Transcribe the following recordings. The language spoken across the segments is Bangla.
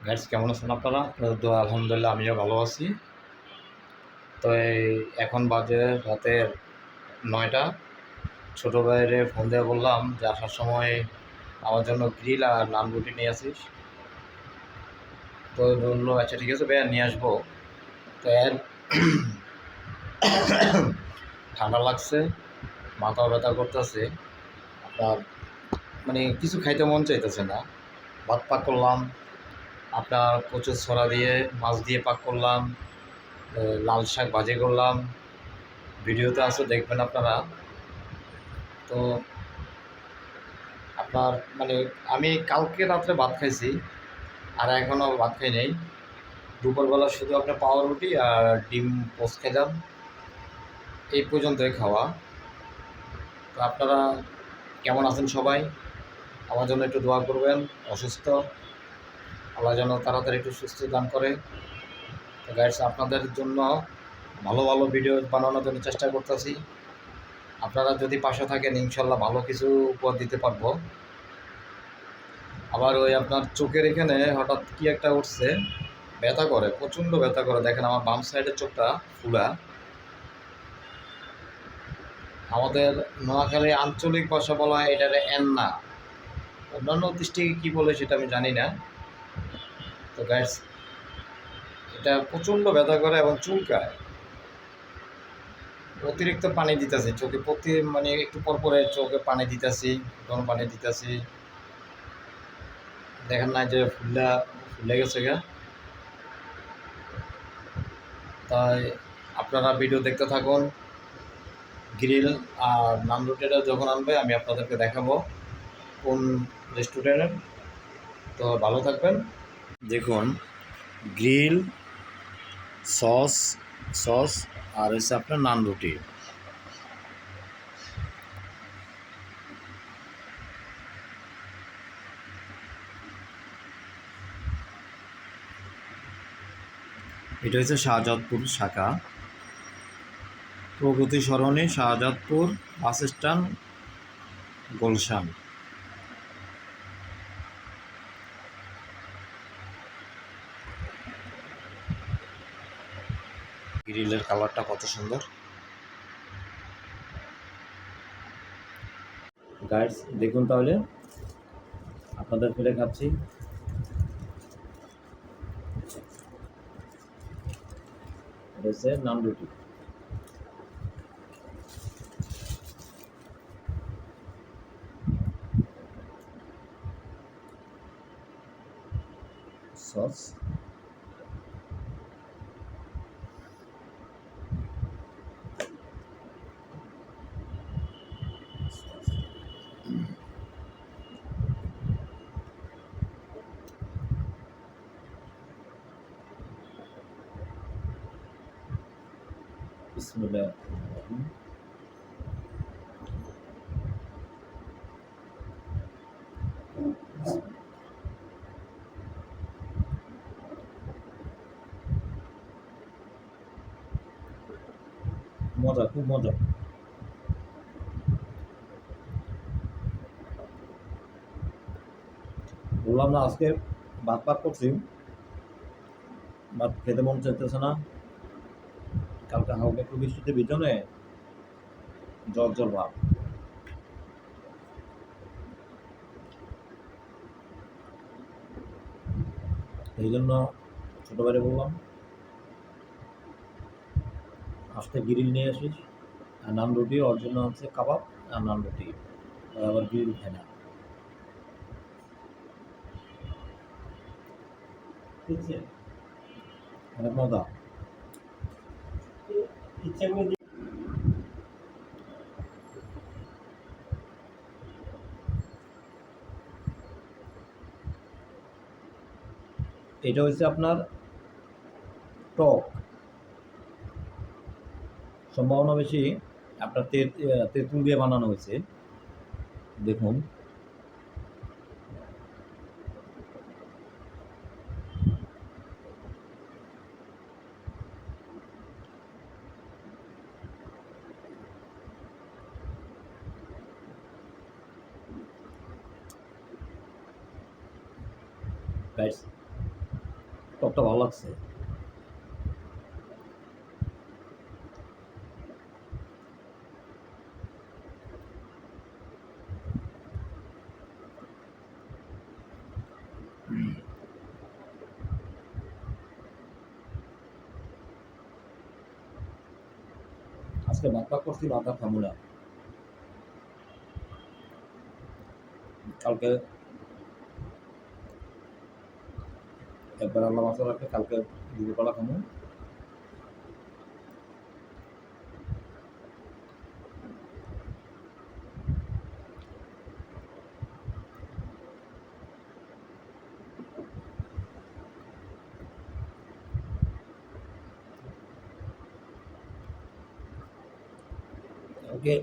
গাইস, কেমন আছেন আপনারা? তো আলহামদুলিল্লাহ আমিও ভালো আছি। তো এখন বাজে রাতের ৯টা। ছোটো ভাইয়ের ফোন দিয়ে বললাম যে আসার সময় আমার জন্য গ্রিল আর নান রুটি নিয়ে আসিস। তো বললো আচ্ছা ঠিক আছে ভাইয়া, নিয়ে আসবো। তো এর ঠান্ডা লাগছে, মাথাও ব্যথা করতেছে। আপনার কিছু খাইতে মন চাইতেছে না। ভাত পাক করলাম, আপনার কচুর ছড়া দিয়ে মাছ দিয়ে পাক করলাম, লাল শাক ভাজি করলাম। ভিডিওতে আছে, দেখবেন আপনারা। তো আপনার আমি কালকে রাত্রে ভাত খাইছি, আর এখনও ভাত খাই নাই। দুপুরবেলা শুধু আপনার পাউরুটি আর ডিম পোস্ট খেলাম, এই পর্যন্তই খাওয়া। তো আপনারা কেমন আছেন সবাই? আমার জন্য একটু দোয়া করবেন। অসুস্থ, আল্লাহ যেন তাড়াতাড়ি একটু সুস্থ দান করে। তো গাইস, আপনাদের জন্য ভালো ভালো ভিডিও বানানোর জন্য চেষ্টা করতেছি। আপনারা যদি পাশে থাকেন ইনশাল্লাহ ভালো কিছু উপহার দিতে পারবো। আবার ওই আপনার চোখের এখানে হঠাৎ কি একটা উঠছে, ব্যথা করে, প্রচণ্ড ব্যথা করে। দেখেন আমার বাম সাইডের চোখটা ফুলা। আমাদের নোয়াখালী আঞ্চলিক ভাষা বলা হয় এটারে এন্না, অন্যান্য দৃষ্টিকে কী বলে সেটা আমি জানি না। তো গাইস, এটা প্রচণ্ড ব্যথা করে এবং চুলকায়। অতিরিক্ত পানি দিতেছি চোখে, একটু পর পরে চোখে পানি দিতেছি, গরম পানি দিতেছি। দেখেন না যে ফুলে গেছে গা। তাই আপনারা ভিডিও দেখতে থাকুন। গ্রিল আর নান রুটিটা যখন আনবে আমি আপনাদেরকে দেখাবো কোন রেস্টুরেন্টের। তো ভালো থাকবেন। দেখুন, গ্রিল, সস সস আর হচ্ছে আপনার নান রুটি। এটা হচ্ছে শাহজাদপুর শাখা, প্রগতি সরণি, শাহজাদপুর বাস স্ট্যান্ড, গুলশান। গ্রিলের কালারটা কত সুন্দর গাইস, দেখুন। তাহলে আপনাদের ফেলে খাচ্ছি। এটা হচ্ছে নান রুটি, সস। বিসমিল্লাহ। মজা, খুব মজা। বললাম না আজকে ভাত পাক করছি, ভাত খেতে মন চাইতেছে না। কালকে হালকা একটু বৃষ্টিতে ভিজনে জ্বর জ্বর ভাব। এই জন্য ছোটো বাইরে বললাম আজকে গ্রিল নিয়ে আসিস। আর নান রুটি, ওর জন্য হচ্ছে কাবাব আর নান রুটি। আবার গ্রিল খায় না, ঠিক আছে? অনেক মজা। ইচ্ছা করে এটা হচ্ছে আপনার টক, সম্ভাবনা বেশি আপনার তেঁতুল দিয়ে বানানো হয়েছে। দেখুন, গাইস, টকটা ভালো লাগছে। আজকে ভাত করছি, ভাত আর খাবো না। কালকে একবার আল্লাহ মাসা রাখতে, কালকে দুপুরবেলা খাবো। কালকে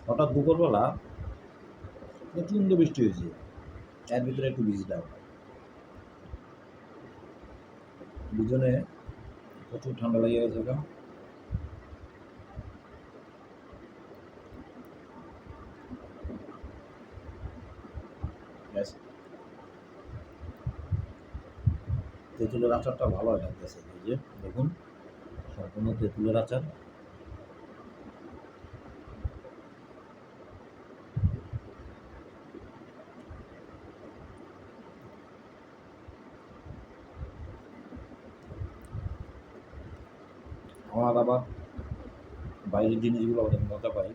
হঠাৎ দুপুরবেলা প্রচণ্ড বৃষ্টি হয়েছে, এর ভিতরে একটু ভিজলাম। দুজনে প্রচুর ঠান্ডা লেগে গেছে। তেঁতুলের আচারটা ভালো হয় লাগতেছে, এই যে দেখুন সম্পূর্ণ তেঁতুলের আচার। আমার আবার বাইরের জিনিসগুলো অনেক মজা পাই।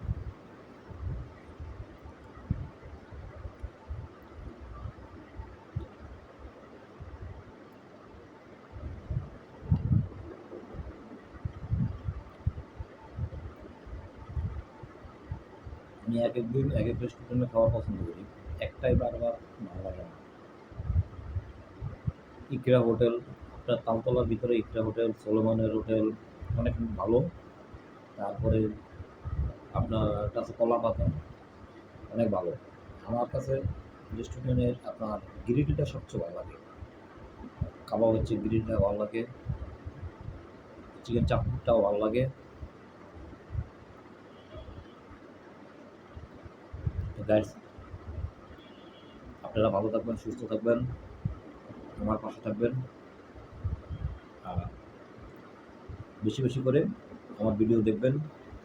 আমি এক এক দিন এক এক রেস্টুরেন্টে খাওয়া পছন্দ করি, একটাই বারবার ভালো লাগে না। ইকরা হোটেল, আপনার তালতলার ভিতরে ইকরা হোটেল, সোলোমনের হোটেল অনেক ভালো। তারপরে আপনার কাছে কলা পাতা অনেক ভালো। আমার কাছে রেস্টুরেন্টের আপনার গ্রিলটা সবচেয়ে ভালো লাগে। কাবাব হচ্ছে গ্রিলটা ভালো লাগে, চিকেন চাপটাও ভালো লাগে। তো গাইস, আপনারা ভালো থাকবেন, সুস্থ থাকবেন, আমার পাশে থাকবেন। আর বেশি বেশি করে আমার ভিডিও দেখবেন,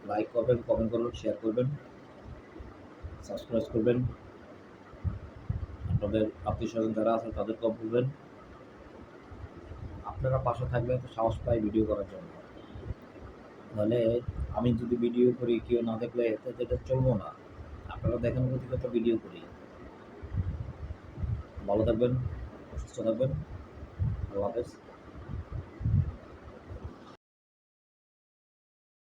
লাইক করবেন, কমেন্ট করবেন, শেয়ার করবেন, সাবস্ক্রাইব করবেন। আপনাদের আত্মীয় স্বজন যারা আছে তাদেরকেও বলবেন। আপনারা পাশে থাকলে তো সাহস পাই ভিডিও করার জন্য। নাহলে আমি যদি ভিডিও করি কেউ না দেখলে এটা চলবো না। আপনারা দেখেন কোথেকে তো ভিডিও করি। ভালো থাকবেন, সুস্থ থাকবেন, আল্লাহ হাফেজ।